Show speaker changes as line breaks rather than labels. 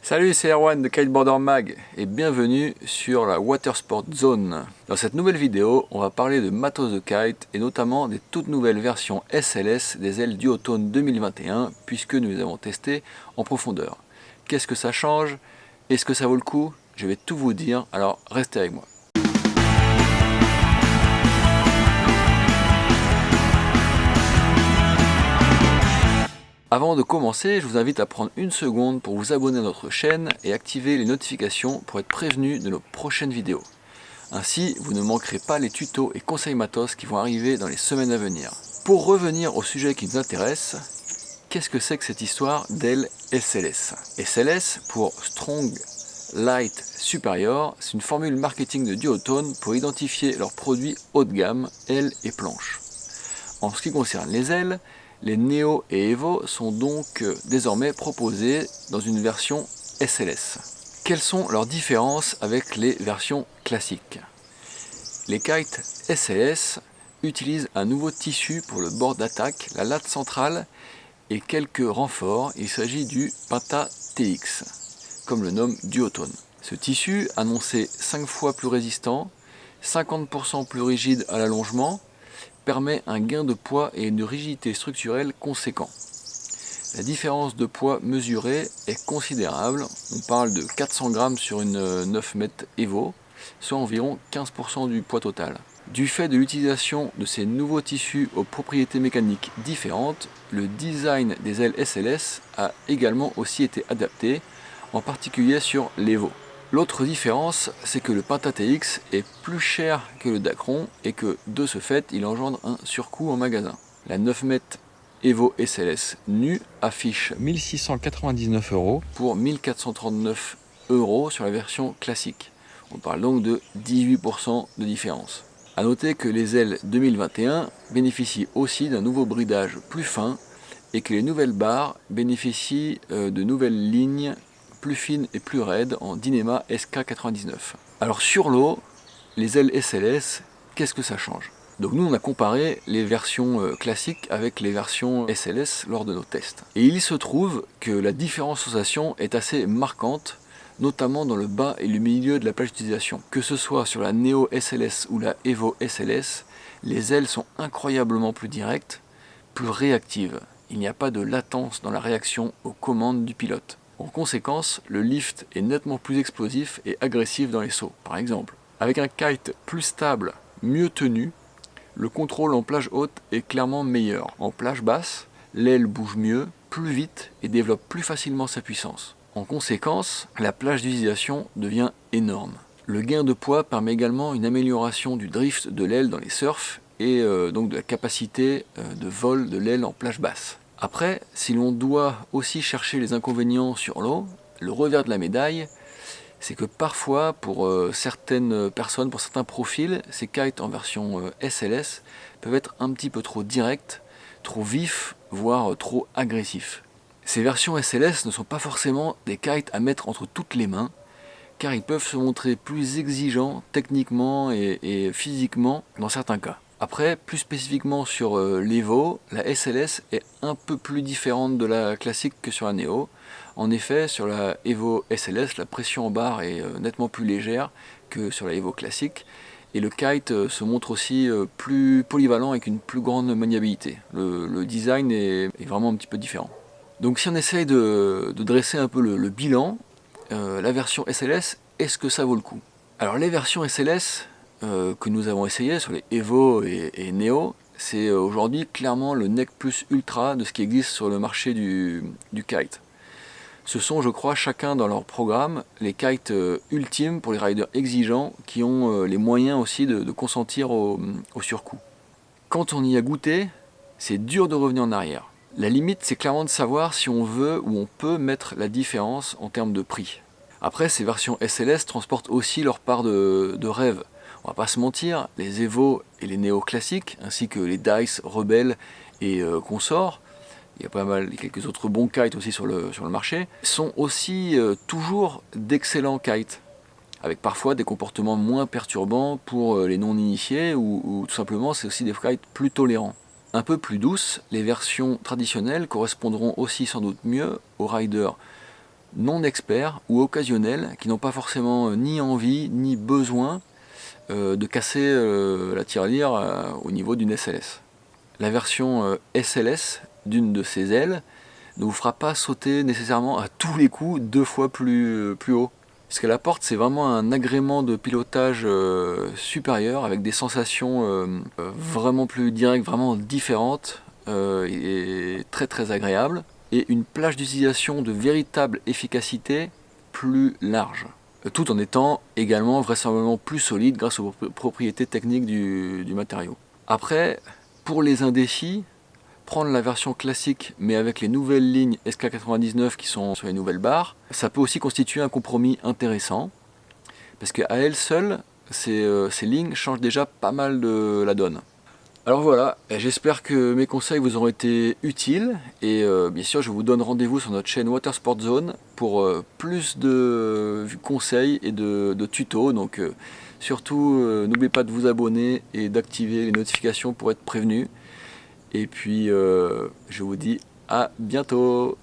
Salut, c'est Erwan de Kiteboarder Mag et bienvenue sur la Watersport Zone. Dans cette nouvelle vidéo, on va parler de matos de kite et notamment des toutes nouvelles versions SLS des ailes Duotone 2021 puisque nous les avons testées en profondeur. Qu'est-ce que ça change? Est-ce que ça vaut le coup? Je vais tout vous dire, alors restez avec moi. Avant de commencer, je vous invite à prendre une seconde pour vous abonner à notre chaîne et activer les notifications pour être prévenu de nos prochaines vidéos. Ainsi, vous ne manquerez pas les tutos et conseils matos qui vont arriver dans les semaines à venir. Pour revenir au sujet qui nous intéresse, qu'est-ce que c'est que cette histoire d'ailes SLS? SLS pour Strong Light Superior, c'est une formule marketing de Duotone pour identifier leurs produits haut de gamme, ailes et planches. En ce qui concerne les ailes, les Neo et Evo sont donc désormais proposés dans une version SLS. Quelles sont leurs différences avec les versions classiques? Les kites SLS utilisent un nouveau tissu pour le bord d'attaque, la latte centrale et quelques renforts. Il s'agit du Penta TX, comme le nomme Duotone. Ce tissu, annoncé 5 fois plus résistant, 50% plus rigide à l'allongement, permet un gain de poids et une rigidité structurelle conséquent. La différence de poids mesurée est considérable, on parle de 400 grammes sur une 9 mètres Evo, soit environ 15% du poids total. Du fait de l'utilisation de ces nouveaux tissus aux propriétés mécaniques différentes, le design des ailes SLS a également aussi été adapté, en particulier sur l'Evo. L'autre différence, c'est que le Penta TX est plus cher que le Dacron et que, de ce fait, il engendre un surcoût en magasin. La 9 mètres Evo SLS nue affiche 1699 € pour 1439 € sur la version classique. On parle donc de 18% de différence. A noter que les ailes 2021 bénéficient aussi d'un nouveau bridage plus fin et que les nouvelles barres bénéficient de nouvelles lignes plus fine et plus raide en Dyneema SK99. Alors sur l'eau, les ailes SLS, qu'est-ce que ça change? Donc nous on a comparé les versions classiques avec les versions SLS lors de nos tests. Et il se trouve que la différenciation est assez marquante, notamment dans le bas et le milieu de la plage d'utilisation. Que ce soit sur la Neo SLS ou la Evo SLS, les ailes sont incroyablement plus directes, plus réactives. Il n'y a pas de latence dans la réaction aux commandes du pilote. En conséquence, le lift est nettement plus explosif et agressif dans les sauts. Par exemple, avec un kite plus stable, mieux tenu, le contrôle en plage haute est clairement meilleur. En plage basse, l'aile bouge mieux, plus vite et développe plus facilement sa puissance. En conséquence, la plage d'utilisation devient énorme. Le gain de poids permet également une amélioration du drift de l'aile dans les surfs et donc de la capacité de vol de l'aile en plage basse. Après, si l'on doit aussi chercher les inconvénients sur l'eau, le revers de la médaille, c'est que parfois, pour certaines personnes, pour certains profils, ces kites en version SLS peuvent être un petit peu trop directs, trop vifs, voire trop agressifs. Ces versions SLS ne sont pas forcément des kites à mettre entre toutes les mains, car ils peuvent se montrer plus exigeants techniquement et physiquement dans certains cas. Après, plus spécifiquement sur l'Evo, la SLS est un peu plus différente de la classique que sur la Neo. En effet, sur la Evo SLS, la pression en barre est nettement plus légère que sur la Evo classique. Et le kite se montre aussi plus polyvalent avec une plus grande maniabilité. Le design est vraiment un petit peu différent. Donc si on essaye de dresser un peu le bilan, la version SLS, est-ce que ça vaut le coup? Alors les versions SLS que nous avons essayé sur les Evo et Neo, c'est aujourd'hui clairement le nec plus ultra de ce qui existe sur le marché du kite. Ce sont, je crois, chacun dans leur programme, les kites ultimes pour les riders exigeants qui ont les moyens aussi de consentir au surcoût. Quand on y a goûté, c'est dur de revenir en arrière. La limite, c'est clairement de savoir si on veut ou on peut mettre la différence en termes de prix. Après, ces versions SLS transportent aussi leur part de rêve. On va pas se mentir, les Evo et les Neo classiques, ainsi que les Dice, Rebel et consorts, il y a quelques autres bons kites aussi sur le marché, sont aussi toujours d'excellents kites, avec parfois des comportements moins perturbants pour les non-initiés, ou tout simplement c'est aussi des kites plus tolérants. Un peu plus douces, les versions traditionnelles correspondront aussi sans doute mieux aux riders non experts ou occasionnels qui n'ont pas forcément ni envie ni besoin de casser la tirelire au niveau d'une SLS. La version SLS d'une de ces ailes ne vous fera pas sauter nécessairement à tous les coups 2 fois plus haut. Ce qu'elle apporte, c'est vraiment un agrément de pilotage supérieur avec des sensations vraiment plus directes, vraiment différentes et très très agréables, et une plage d'utilisation de véritable efficacité plus large, tout en étant également vraisemblablement plus solide grâce aux propriétés techniques du matériau. Après, pour les indécis, prendre la version classique mais avec les nouvelles lignes SK99 qui sont sur les nouvelles barres, ça peut aussi constituer un compromis intéressant, parce qu'à elles seules, ces lignes changent déjà pas mal de la donne. Alors voilà, j'espère que mes conseils vous auront été utiles, et bien sûr je vous donne rendez-vous sur notre chaîne Watersport Zone pour plus de conseils et de tutos, donc surtout n'oubliez pas de vous abonner et d'activer les notifications pour être prévenu. Et puis je vous dis à bientôt.